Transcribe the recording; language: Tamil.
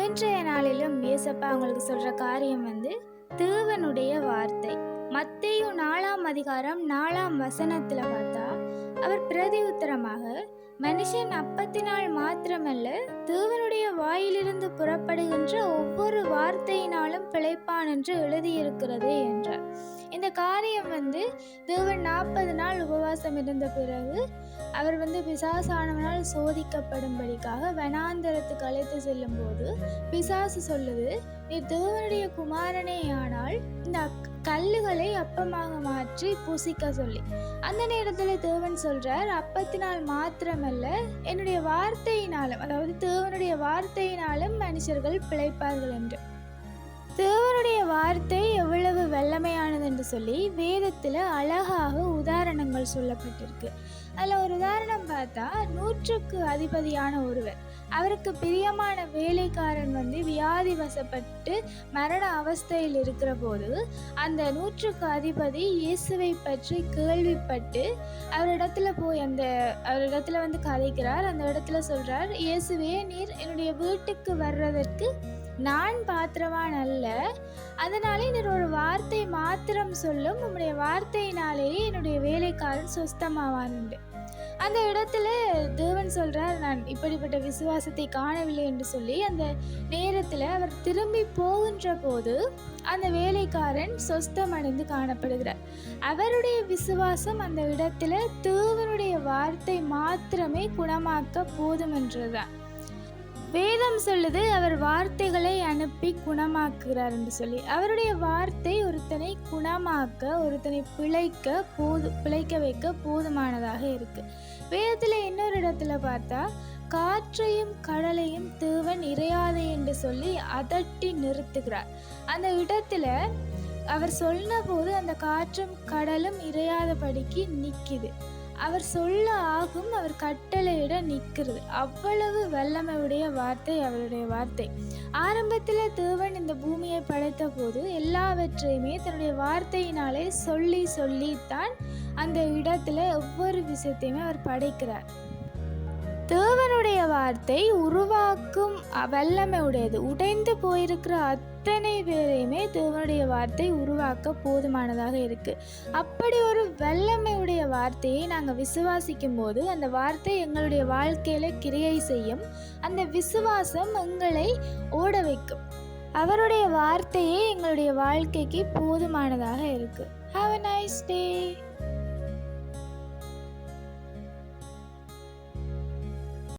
இன்றைய நாளிலும் இயேசப்பா அவங்களுக்கு சொல்ற காரியம் தேவனுடைய வார்த்தை. மத்தேயு 4ஆம் அதிகாரம் 4ஆம் வசனத்துல பார்த்தா அவர் பிரதி உத்தரமாக, மனுஷன் அப்பத்தினால் மாத்திரமல்ல தேவனுடைய வாயிலிருந்து புறப்படுகின்ற ஒவ்வொரு வார்த்தையினாலும் பிழைப்பான் என்று எழுதியிருக்கிறது என்றார். இந்த காரியம் தேவன் 40 நாள் உபவாசம் இருந்த பிறகு அவர் பிசாசானவனால் சோதிக்கப்படும்படிக்காக வனாந்தரத்துக்கு அழைத்து செல்லும் போது பிசாசு சொல்லுது, நீ தேவனுடைய குமாரனே ஆனால் இந்த கல்லுகளை அப்பமாக மாற்றி புசிக்க சொல்லி. அந்த நேரத்தில் தேவன் சொல்றார், அப்பத்தினால் மாத்திரமல்ல என்னுடைய வார்த்தையினாலும், அதாவது தேவனுடைய வார்த்தையினாலும் மனுஷர்கள் பிழைப்பார்கள் என்று. தேவனுடைய வார்த்தை எவ்வளவு வல்லமையானது என்று சொல்லி வேதத்தில் அழகாக உதாரணங்கள் சொல்லப்பட்டிருக்கு. அதில் ஒரு உதாரணம் பார்த்தா, 100க்கு அதிபதியான ஒருவர், அவருக்கு பிரியமான வேலைக்காரன் வியாதி வசப்பட்டு மரண அவஸ்தையில் இருக்கிற போது அந்த 100க்கு அதிபதி இயேசுவை பற்றி கேள்விப்பட்டு அவரிடத்துல போய் அவரிடத்துல கதைக்கிறார். அந்த இடத்துல சொல்றார், இயேசுவே, நீர் என்னுடைய வீட்டுக்கு வர்றதற்கு நான் பாத்திரவான் அல்ல, அதனாலே நீர் ஒரு வார்த்தை மாத்திரம் சொல்லும், உம்முடைய வார்த்தையினாலேயே என்னுடைய வேலைக்காரன் சொஸ்தமாவான் உண்டு. அந்த இடத்துல தேவன் சொல்றார், நான் இப்படிப்பட்ட விசுவாசத்தை காணவில்லை என்று சொல்லி. அந்த நேரத்தில் அவர் திரும்பி போகின்ற போது அந்த வேலைக்காரன் சொஸ்தமடைந்து காணப்படுகிறார். அவருடைய விசுவாசம் அந்த இடத்துல தேவனுடைய வார்த்தை மாத்திரமே குணமாக்க போதும் என்றுதான். வேதம் சொல்லுது, அவர் வார்த்தைகளை அனுப்பி குணமாக்குகிறார் என்று சொல்லி. அவருடைய வார்த்தை ஒருத்தனை குணமாக்க, ஒருத்தனை பிழைக்க வைக்க போதுமானதாக இருக்கு. வேதத்தில் இன்னொரு இடத்துல பார்த்தா, காற்றையும் கடலையும் தேவன் இறையாதே என்று சொல்லி அதட்டி நிறுத்துகிறார். அந்த இடத்துல அவர் சொன்ன போது அந்த காற்றும் கடலும் இறையாதபடிக்கு நிற்கிது. அவர் சொல்ல ஆகும், அவர் கட்டளையிட நிற்கிறது. அவ்வளவு வல்லமையுடைய வார்த்தை அவருடைய வார்த்தை. ஆரம்பத்தில் தேவன் இந்த பூமியை படைத்த போது எல்லாவற்றையுமே தன்னுடைய வார்த்தையினாலே சொல்லித்தான் அந்த இடத்துல ஒவ்வொரு விஷயத்தையுமே அவர் படைக்கிறார். தேவனுடைய வார்த்தை உருவாக்கும் வல்லமை உடையது. உடைந்து போயிருக்கிற அத்தனை பேரையுமே தேவனுடைய வார்த்தை உருவாக்க போதுமானதாக இருக்கு. அப்படி ஒரு வல்லமையுடைய வார்த்தையை நாங்கள் விசுவாசிக்கும் போது அந்த வார்த்தை எங்களுடைய வாழ்க்கையில கிரியை செய்யும். அந்த விசுவாசம் எங்களை ஓட வைக்கும். அவருடைய வார்த்தையே எங்களுடைய வாழ்க்கைக்கு போதுமானதாக இருக்கு. Have a nice day.